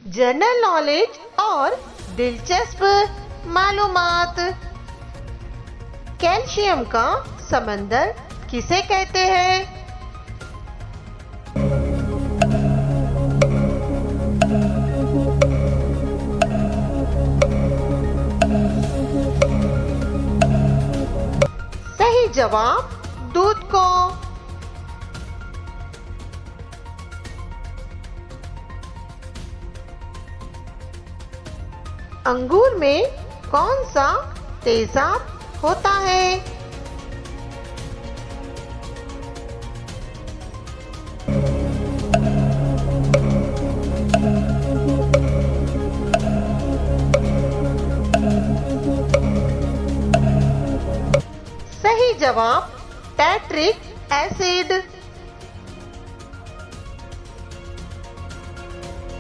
General knowledge और दिलचस्प मालूमात। कैल्शियम का समंदर किसे कहते हैं? सही जवाब दूध को। अंगूर में कौन सा तेजाब होता है? सही जवाब टैट्रिक एसिड।